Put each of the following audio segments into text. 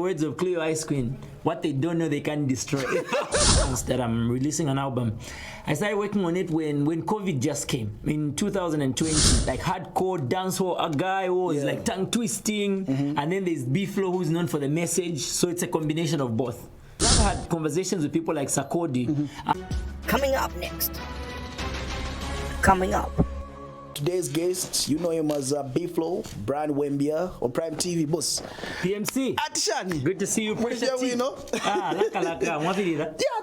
words of Cleo Ice Queen, what they don't know they can destroy. That I'm releasing an album. I started working on it when COVID just came in 2020. Like hardcore dancehall, a guy who was like tongue twisting, and then there's B-Flow who's known for the message. So it's a combination of both. I've had conversations with people like Sarkodie. Coming up next. Coming up. Today's guest, you know him as B-Flow, Brian Wembia on Prime TV, boss. PMC. Atishani. Good to see you, Pressure T. Laka. Yeah,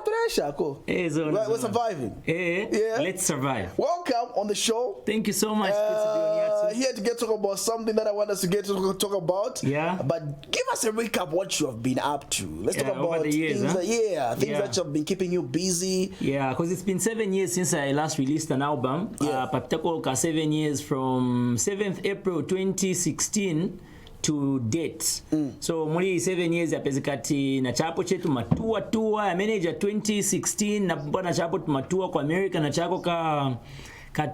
pressure, cool. We're surviving. Yeah. Let's survive. Welcome on the show. Thank you so much. Here to talk about something that I want us to get to talk about. Yeah. But give us a recap what you have been up to. Let's talk about over the years, things that have been keeping you busy. Yeah, because it's been 7 years since I last released an album. Particularly 7 years from 7th April 2016 to date. So muri 7 years yapezekati na chapo chetu matua ya manager 2016 na mbona chapo matua kwa America na chako ka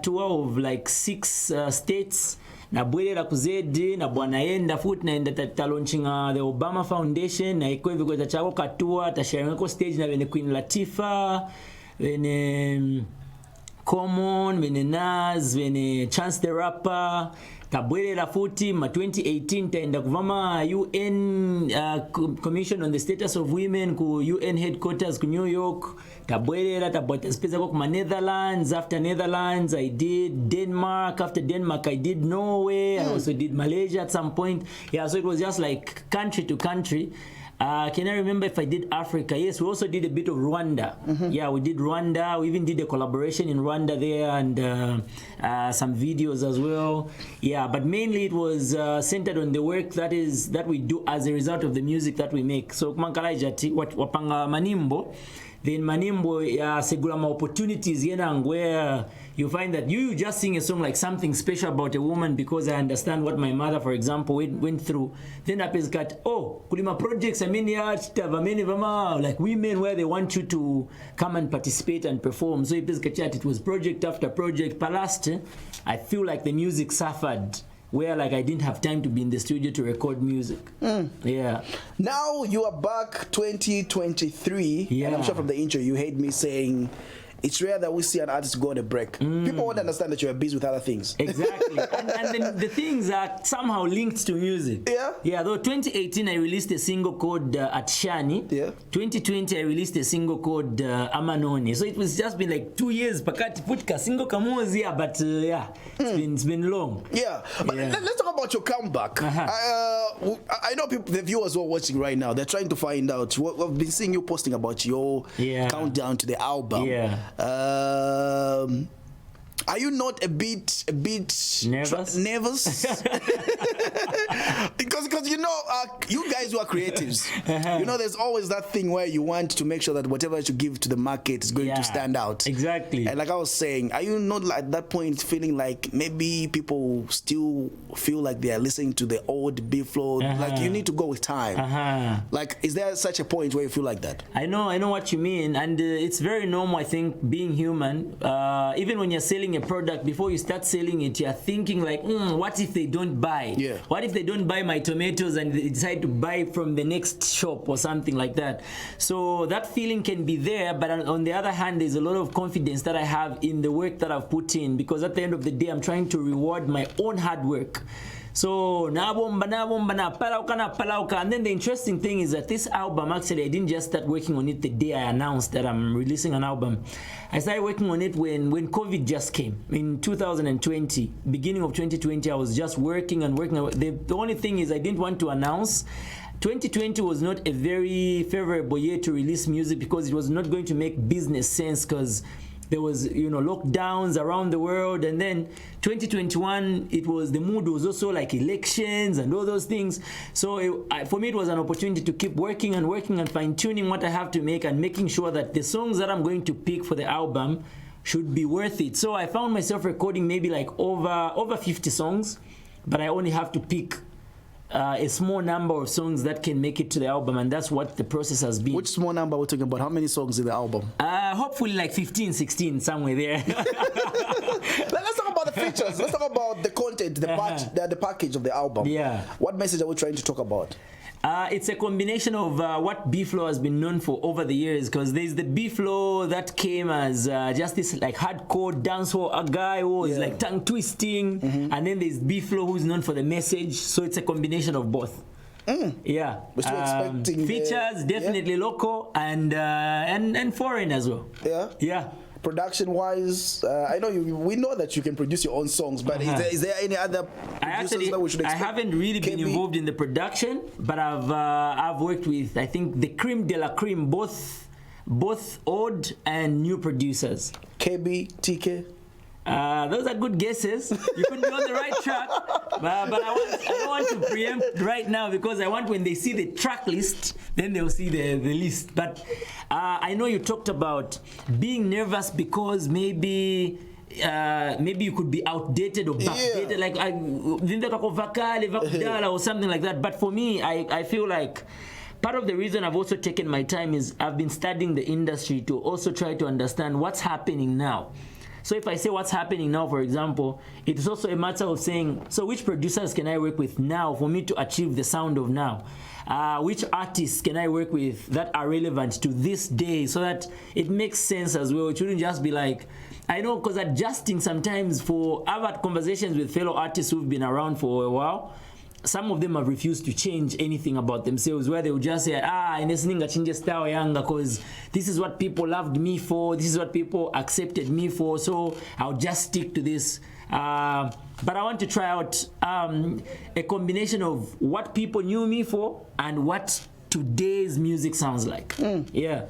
tour of like 6 states na bwelera kuzedi na bwana yenda foot na enda ta launching the Obama Foundation na iko hivyo kwa chako ka tour ta sharing ko stage na bene Queen Latifah bene Common, bene Nas, bene Chance the Rapper, tabwelera futi ma 2018 taenda kuvama UN Commission on the Status of Women ku UN headquarters ku New York. Tabwelera tabwata space ko kuma Netherlands. After Netherlands I did Denmark. After Denmark I did Norway. I also did Malaysia at some point. Yeah, so it was just like country to country. Can I remember if I did Africa? Yes, we also did a bit of Rwanda. Yeah, we did Rwanda. We even did a collaboration in Rwanda there and some videos as well. Yeah, but mainly it was centered on the work that we do as a result of the music that we make. So kumankalaijati wapanga manimbo. Then manimbo segula opportunities where you find that you just sing a song like something special about a woman because I understand what my mother, for example, went through. Then apeskat kulima projects like women where they want you to come and participate and perform. So it was project after project. Palaste, I feel like the music suffered. Where like I didn't have time to be in the studio to record music. Yeah. Now you are back 2023. And I'm sure from the intro you heard me saying it's rare that we see an artist go on a break. People won't understand that you are busy with other things. Exactly. and then the things are somehow linked to music. Yeah, though 2018 I released a single called Atishani. 2020 I released a single called Amanoni. So it was just been like 2 years pakati putka single kamozi, but it's been long. But let's talk about your comeback. I know people, the viewers who are watching right now, they're trying to find out. We've been seeing you posting about your countdown to the album. Are you not a bit nervous? because you know you guys who are creatives, you know there's always that thing where you want to make sure that whatever you give to the market is going to stand out. Exactly. And like I was saying, are you not like at that point feeling like maybe people still feel like they are listening to the old B-Flow? Like you need to go with time. Like is there such a point where you feel like that? I know what you mean, and it's very normal. I think being human, even when you're selling a product, before you start selling it, you're thinking like, what if they don't buy? What if they don't buy my tomatoes and they decide to buy from the next shop or something like that? So that feeling can be there, but on the other hand, there's a lot of confidence that I have in the work that I've put in, because at the end of the day, I'm trying to reward my own hard work. So na palauka. And then the interesting thing is that this album, actually, I didn't just start working on it the day I announced that I'm releasing an album. I started working on it when COVID just came in 2020, beginning of 2020. I was just working. The only thing is I didn't want to announce. 2020 was not a very favorable year to release music because it was not going to make business sense, because there was, lockdowns around the world. And then 2021, the mood was also like elections and all those things. So for me, it was an opportunity to keep working and fine-tuning what I have to make and making sure that the songs that I'm going to pick for the album should be worth it. So I found myself recording maybe like over 50 songs, but I only have to pick a small number of songs that can make it to the album, and that's what the process has been. Which small number we're talking about? How many songs in the album? Hopefully like 15, 16, somewhere there. Let's talk about about the features. Let's talk about the content, the package of the album. Yeah. What message are we trying to talk about? It's a combination of what B-Flow has been known for over the years, because there's the B-Flow that came as just this like hardcore dancehall, a guy who is like tongue twisting, and then there's B-Flow who's known for the message. So it's a combination of both. Yeah, we're still expecting features, definitely local and foreign as well. Yeah. Production wise, I know we know that you can produce your own songs, but is there any other producers that we should expect? I haven't really been involved in the production, but I've worked with, I think, the cream de la cream, both old and new producers. KB, TK. Those are good guesses. You could be on the right track, but I don't want to preempt right now, because I want, when they see the track list, then they'll see the list. But I know you talked about being nervous because maybe you could be outdated or backdated, like or something like that. But for me, I feel like part of the reason I've also taken my time is I've been studying the industry to also try to understand what's happening now. So if I say what's happening now, for example, it is also a matter of saying, so which producers can I work with now for me to achieve the sound of now? Which artists can I work with that are relevant to this day, so that it makes sense as well? It shouldn't just be like, I know, because adjusting sometimes I've had conversations with fellow artists who've been around for a while. Some of them have refused to change anything about themselves, where they would just say, change style yanga, because this is what people loved me for, this is what people accepted me for, so I'll just stick to this. But I want to try out a combination of what people knew me for and what today's music sounds like. Yeah.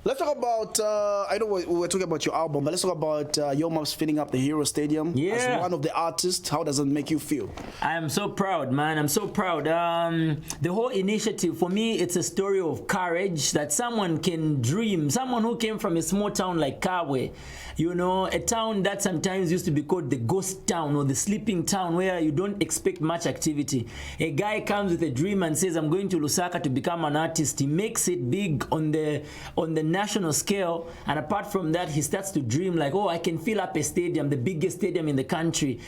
Let's talk about, I know we were talking about your album, but let's talk about Yo Maps filling up the Hero Stadium as one of the artists. How does it make you feel? I am so proud, man. I'm so proud. The whole initiative, for me, it's a story of courage, that someone can dream. Someone who came from a small town like Kabwe, you know, a town that sometimes used to be called the ghost town or the sleeping town, where you don't expect much activity. A guy comes with a dream and says, I'm going to Lusaka to become an artist. He makes it big on the national scale, and apart from that, he starts to dream like, oh, I can fill up a stadium, the biggest stadium in the country.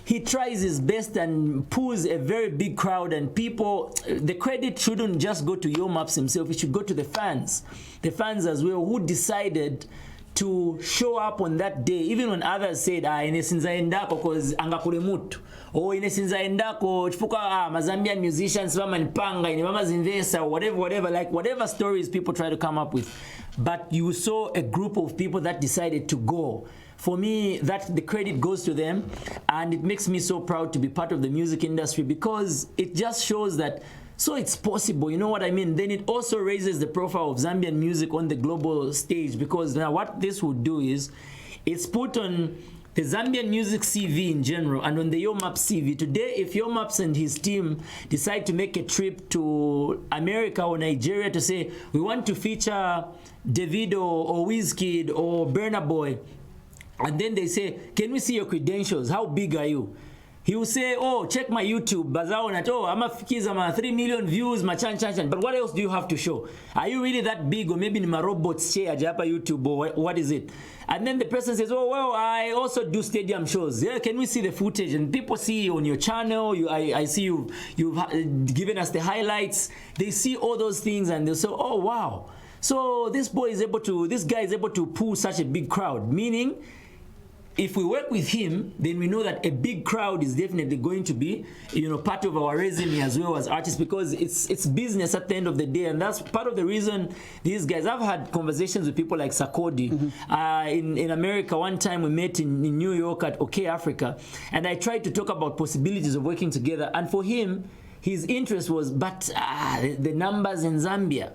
He tries his best and pulls a very big crowd, and people, the credit shouldn't just go to Yo Maps himself, it should go to the fans as well, who decided to show up on that day, even when others said, inesinza endako cause angakule mutu, or inesinza endako chifuka Mazambian musicians mama nipanga ine mama zinvesa, or whatever, like whatever stories people try to come up with. But you saw a group of people that decided to go. For me, that the credit goes to them, and it makes me so proud to be part of the music industry, because it just shows that so it's possible, you know what I mean? Then it also raises the profile of Zambian music on the global stage, because now what this would do is it's put on the Zambian music CV in general and on the Yo Maps CV. Today, if Yo Maps and his team decide to make a trip to America or Nigeria to say, we want to feature Davido or Wizkid or Burna Boy, and then they say, can we see your credentials? How big are you? He will say, oh, check my YouTube. I'm 3 million views, chan. But what else do you have to show? Are you really that big? Or maybe my robots share YouTube, or what is it? And then the person says, oh, well, I also do stadium shows. Yeah, can we see the footage? And people see on your channel, I see you've given us the highlights. They see all those things and they say, oh, wow. So this guy is able to pull such a big crowd, meaning if we work with him, then we know that a big crowd is definitely going to be, you know, part of our resume as well as artists, because it's business at the end of the day, and that's part of the reason these guys. I've had conversations with people like Sarkodie. In America, one time we met in New York at OK Africa, and I tried to talk about possibilities of working together, and for him, his interest was, but the numbers in Zambia.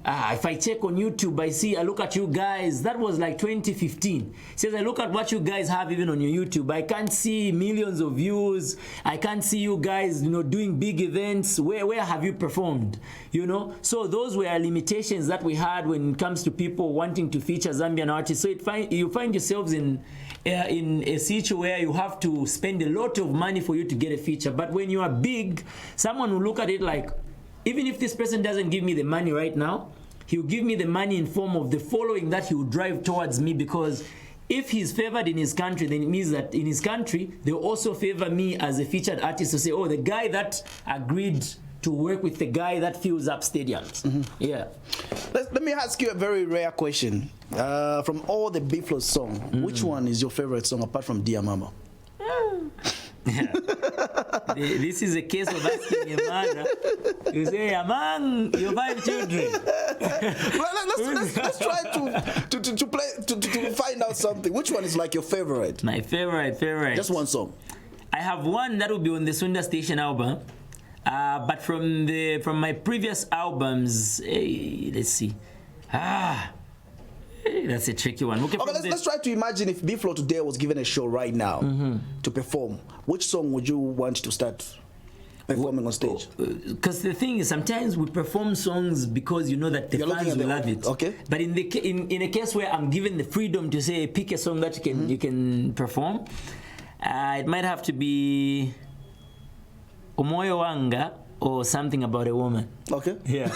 If I check on YouTube, I look at you guys, that was like 2015. He says, I look at what you guys have even on your YouTube. I can't see millions of views. I can't see you guys, you know, doing big events. Where have you performed? You know? So those were limitations that we had when it comes to people wanting to feature Zambian artists. So you find yourselves in a situation where you have to spend a lot of money for you to get a feature. But when you are big, someone will look at it like, even if this person doesn't give me the money right now, he'll give me the money in form of the following that he will drive towards me, because if he's favored in his country, then it means that in his country, they'll also favor me as a featured artist to say, oh, the guy that agreed to work with the guy that fills up stadiums. Yeah. Let me ask you a very rare question. From all the Beeflo songs, which one is your favorite song apart from Dear Mama? This is a case of asking a mother. You say, among your 5 children. Well, let's try to find out something. Which one is like your favorite? My favorite. Just one song. I have one that will be on the Sunda Station album. But from my previous albums, let's see. That's a tricky one. Okay, let's try to imagine if Beeflo today was given a show right now to perform. Which song would you want to start performing on stage? Because the thing is, sometimes we perform songs because you know that the fans will love it. Okay. But in a case where I'm given the freedom to say, pick a song that you can perform, it might have to be Omoyo Wanga or something about a woman. Okay. Yeah.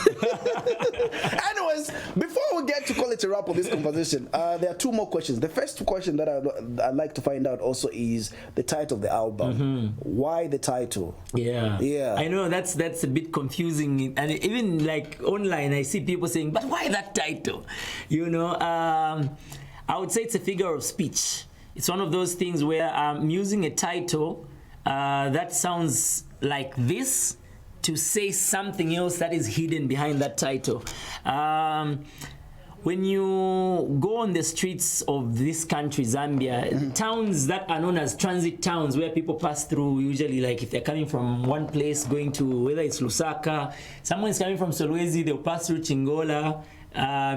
Anyways, before we get to call it a wrap of this conversation, there are 2 more questions. The first question that I'd like to find out also is the title of the album. Why the title? Yeah. I know that's a bit confusing, and even like online, I see people saying, "But why that title?" You know, I would say it's a figure of speech. It's one of those things where I'm using a title that sounds like this to say something else that is hidden behind that title. When you go on the streets of this country, Zambia, towns that are known as transit towns where people pass through, usually like if they're coming from one place going to, whether it's Lusaka, someone is coming from Solwezi, they'll pass through Chingola.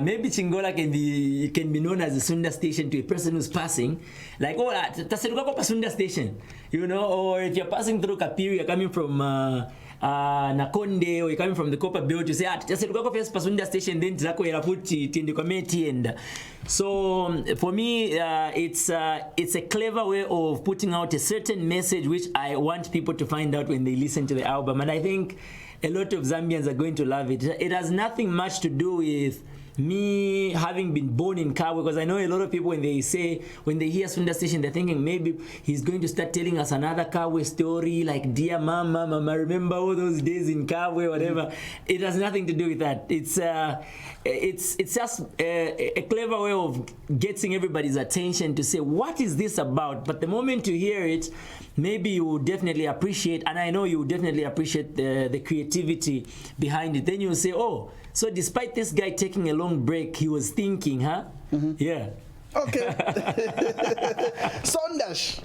Maybe Chingola can be known as a Sunda station to a person who's passing. Like, oh, taseruka kwa Sunda station, you know, or if you're passing through Kapiri, you're coming from Nakonde, or you're coming from the Copper Belt, you say, taseruka kwa Sunda station, then tzako yeraputi tindi kwa meti enda. So for me, it's a clever way of putting out a certain message which I want people to find out when they listen to the album, and I think a lot of Zambians are going to love it. It has nothing much to do with me having been born in Kabwe, because I know a lot of people when they hear Sunda Station, they're thinking maybe he's going to start telling us another Kabwe story like Dear Mama, Mama, remember all those days in Kabwe, whatever. It has nothing to do with that. It's just a clever way of getting everybody's attention to say, what is this about? But the moment you hear it, maybe you will definitely appreciate, and I know you will definitely appreciate the creativity behind it. Then you'll say, oh, so despite this guy taking a long break, he was thinking, huh? Yeah. Okay. Sondash.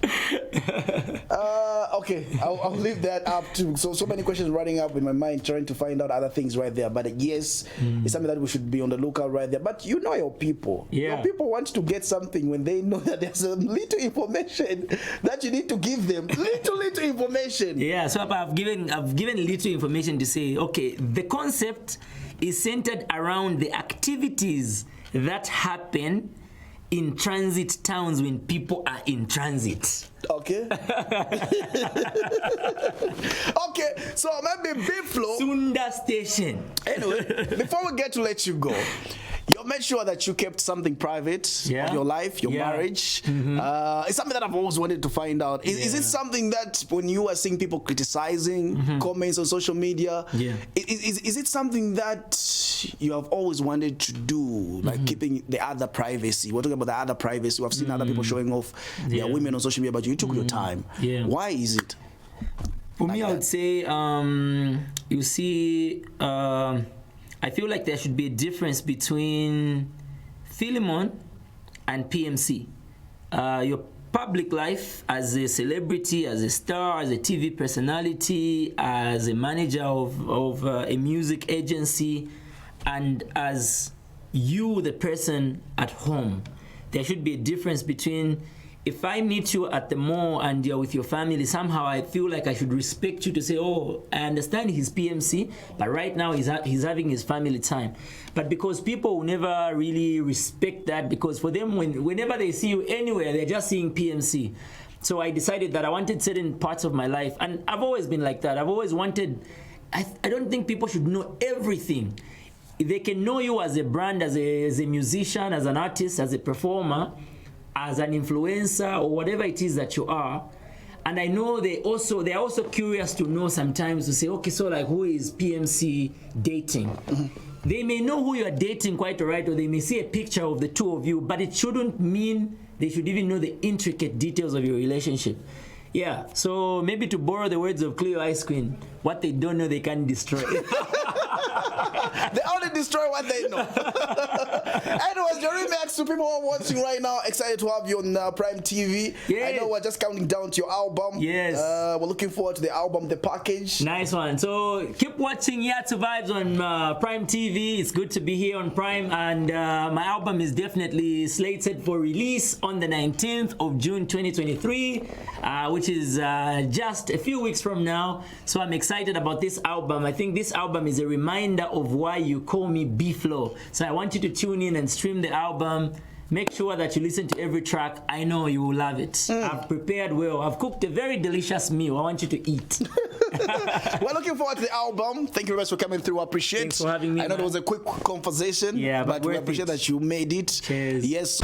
Okay, I'll leave that up too. So many questions running up in my mind, trying to find out other things right there. But yes, it's something that we should be on the lookout right there. But you know your people. Yeah. Your people want to get something when they know that there's a little information that you need to give them. Little information. Yeah. So I've given little information to say, okay, the concept is centered around the activities that happen in transit towns when people are in transit. Okay. Okay, so maybe Beeflo. Sunda Station. Anyway, before we get to let you go, you made sure that you kept something private of your life, your marriage. It's something that I've always wanted to find out. Is it something that when you are seeing people criticizing comments on social media, is it something that you have always wanted to do, like keeping the other privacy? We're talking about the other privacy. We've seen other people showing off their women on social media, but you took your time. Why is it? For me, I would say, you see, I feel like there should be a difference between Philemon and PMC. Your public life as a celebrity, as a star, as a TV personality, as a manager of a music agency, and as you, the person at home. There should be a difference between, if I meet you at the mall and you're with your family, somehow I feel like I should respect you to say, oh, I understand he's PMC, but right now he's having his family time. But because people will never really respect that, because for them, whenever they see you anywhere, they're just seeing PMC. So I decided that I wanted certain parts of my life, and I've always been like that. I've always wanted, I don't think people should know everything. They can know you as a brand, as a musician, as an artist, as a performer, as an influencer or whatever it is that you are. And I know they are also curious to know sometimes to say, okay, so like who is PMC dating? They may know who you are dating quite all right, or they may see a picture of the two of you, but it shouldn't mean they should even know the intricate details of your relationship. Yeah, so maybe to borrow the words of Cleo Ice Queen, what they don't know they can destroy. They only destroy what they know. Anyways, Jeremy, to people who are watching right now, excited to have you on Prime TV. Yes. I know we're just counting down to your album. Yes. We're looking forward to the album, the package. Nice one. So keep watching Yatsu Vibes on Prime TV. It's good to be here on Prime, and my album is definitely slated for release on the 19th of June 2023, which is just a few weeks from now. So I'm excited about this album. I think this album is a reminder of why you call me B-Flow. So I want you to tune in and stream the album. Make sure that you listen to every track. I know you will love it. I've prepared well. I've cooked a very delicious meal. I want you to eat. We're looking forward to the album. Thank you very much for coming through. I appreciate it. Thanks for having me. I know it was a quick conversation, yeah, but we appreciate that you made it. Cheers. Yes.